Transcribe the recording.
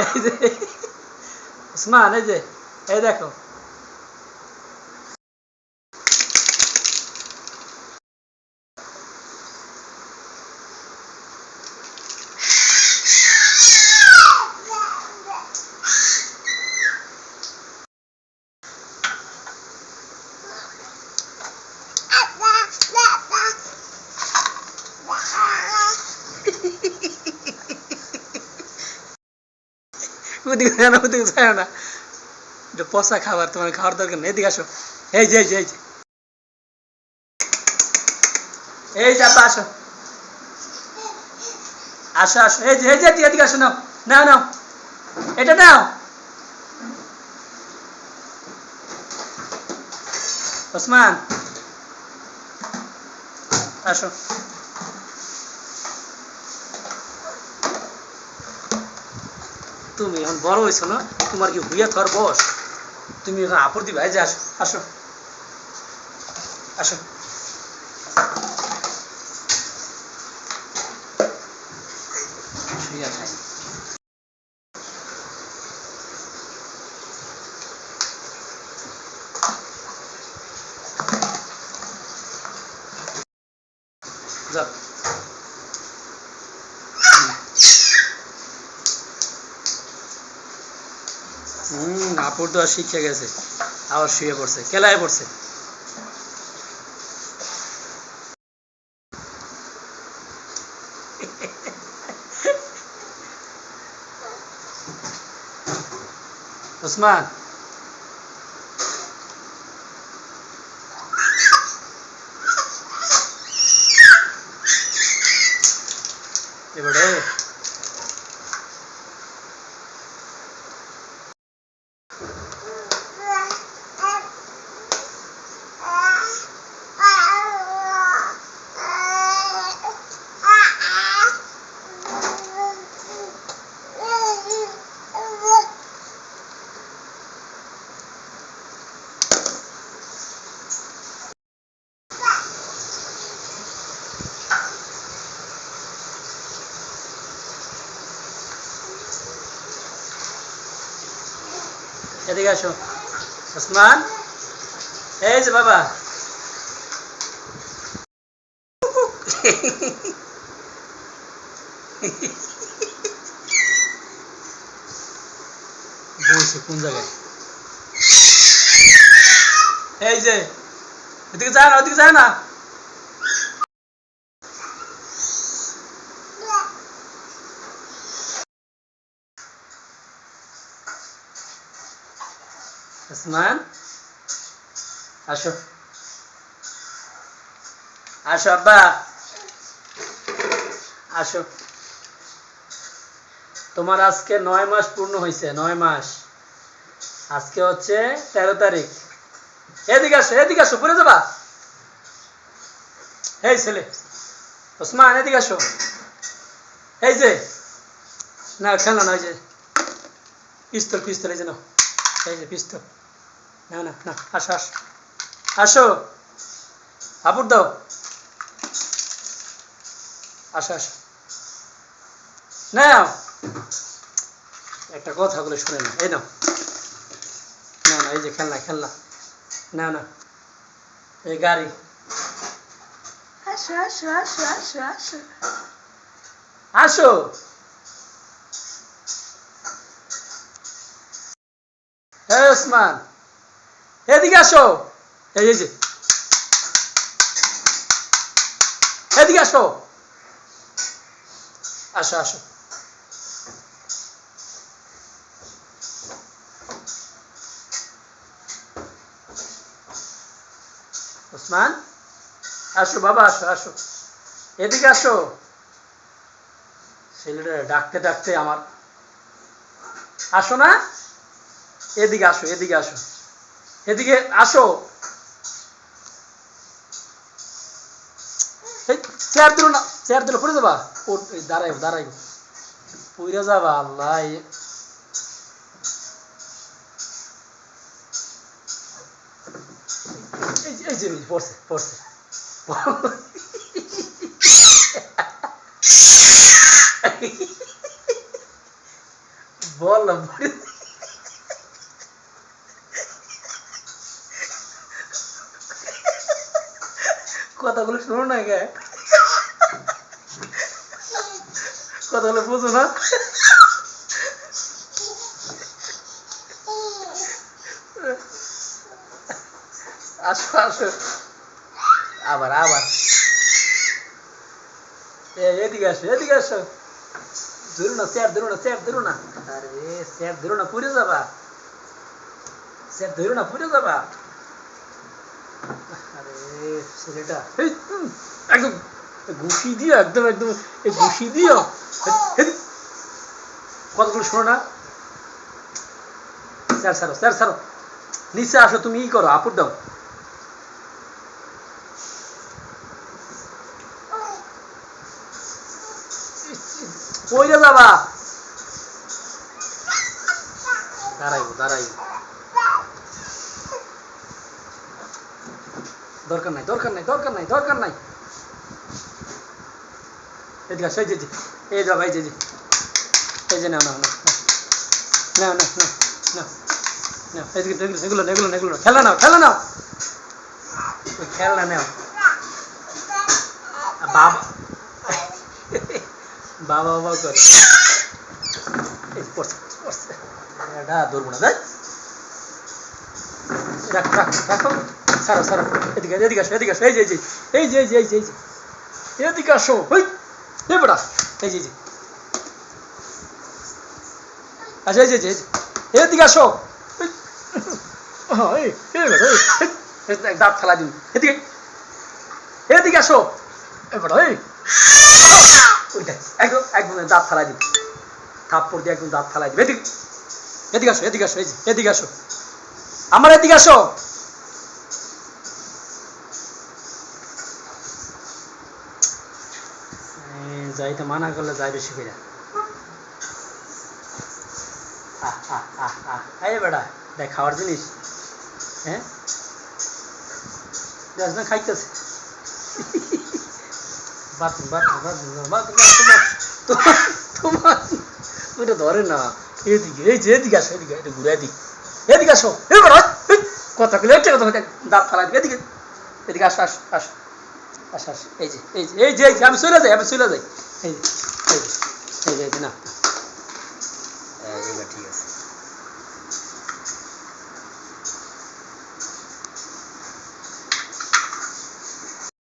এই যে ওসমান, এই যে এই দেখো ওদিকে যায় না, ওদিকে যায় না, এটা পচা খাবার, তোমার খাওয়ার দরকার নেই, এদিকে আসো। এই যে এই যে এই যে এই যে আপা আসো, আসো আসো, এই যে এই যে এদিকে আসো, নাও নাও নাও, এটা নাও। ওসমান আসো। তুমি এখন বড় হয়েছো না, তোমার কি হইয়া থর বস, তুমি এখন আপর দিবা। এই যে আসো আসো আসো। শুইয়া খাই। যাও। আপুর তো আর শিখে গেছে, আবার শুয়ে পড়ছে, কেলায় পড়ছে। ওসমান এবারে এদিকে আসো। ওসমান, এই যে বাবা, বলছে কোন জায়গায়, এই যে ওদিকে যায় না, ওদিকে যায় না। ওসমান আসো আসো, আব্বা আসো। তোমার আজকে 9 মাস পূর্ণ হয়েছে, 9 মাস। আজকে হচ্ছে 13 তারিখ। এদিকে আসো, এদিকে আসো, পড়ে যাবা। এই ছেলে ওসমান, এদিকে আসো। এই যে না, খেলো না, ওই যে পিস্তল, পিস্তল, এই যে নাও, এই যে পিস্তল, না না না, আসো আসো আসো, আপুর দাও, আসো আসো, নাও। একটা কথা বলে শুনে না, এই নাও, না না, এই যে খেলনা, খেলনা, না না, এই গাড়ি। আসো আসো আসো আসো আসো আসো। এই ওসমান, এদিকে আসো। এই যে এদিকে আসো, আসো আসো। ওসমান আসো বাবা, আসো আসো, এদিকে আসো। ছেলেটা ডাকতে ডাকতে আমার, আসো না, এদিকে আসো, এদিকে আসো, এদিকে আসো। চেয়ার দিল না, চেয়ার দিল, পড়ে যাবা। দাঁড়াইব দাঁড়াইব, পড়ে যাবা। আল্লাহ, এই যে পড়ছে পড়ছে, বললাম কথাগুলো শোনো না গে, কথাগুলো বুঝো না। আসো আসো, আবার আবার এদিকে আসো, এদিকে আসো। ধরো না স্যার, ধরো না স্যার, ধরো না। আরে স্যার ধরো না, পুড়ে যাবা। স্যার ধরো না, পুড়ে যাবা। আরে ছেলেটা একদম ঘুষি দিও, একদম একদম ঘুষি দিও। কতগুলো শোনো না। স্যার ছাড়ো, স্যার ছাড়ো, নিচে আসো, তুমি ই করো, আপুর দাও। পইরা যাবা। দাঁড়াইবো দাঁড়াইবো, দরকার নাই দরকার নাই দরকার নাই দরকার নাই। এদিকে আসো, এই যে এই যাবা, এই যে এই যে নাও নাও নাও নাও নাও নাও নাও নাও, এদিকে এগুলো এগুলো এগুলো খেলা নাও, খেলা নাও, ওই খেলনা নাও। বাবা বাবা বাবা করে এই পড়ছে পড়ছে, এটা ধরবো না, দেখ রাখো রাখো রাখো, ছাড়ো ছাড়ো। এদিকে এদিকে আসো, এদিকে আসো, এই যে এই যে এই যে এই যে এই যে এদিকে আসো। ওই এই বেটা, এই যে আচ্ছা, এই যে এদিকে আসো। এই বেটা, দাঁত ফেলা দিন, এদিকে এদিকে আসো। এই বেটা, একদম একদম দাঁত ফেলাই দিন, থাপ্পড় দিয়ে একদম দাঁত ফেলাই দিবে। এদিকে এদিকে আসো, এদিকে আসো, এই যে এদিকে আসো, আমার এদিকে আসো। যাইতে মানা করলে যাই বেশি করে। এই বেটা, দেখ খাওয়ার জিনিস, হ্যাঁ যাস না, খাইতেছে। বাথরুম বাথরুম বাথরুম বাথরুম, তোমার ওইটা ধরে না। এদিকে এই যে এদিকে আসো, এদিকে এটা ঘুরে এদিকে এদিকে আসো। এই বেটা, কথা বলে একটা কথা দাঁত ফেলাই দিবে। এদিকে এদিকে আসো আসো আসো আসো আসো, এই যে এই যে এই যে আমি চলে যাই, আমি চলে যাই। এই যে এই যে এই যে না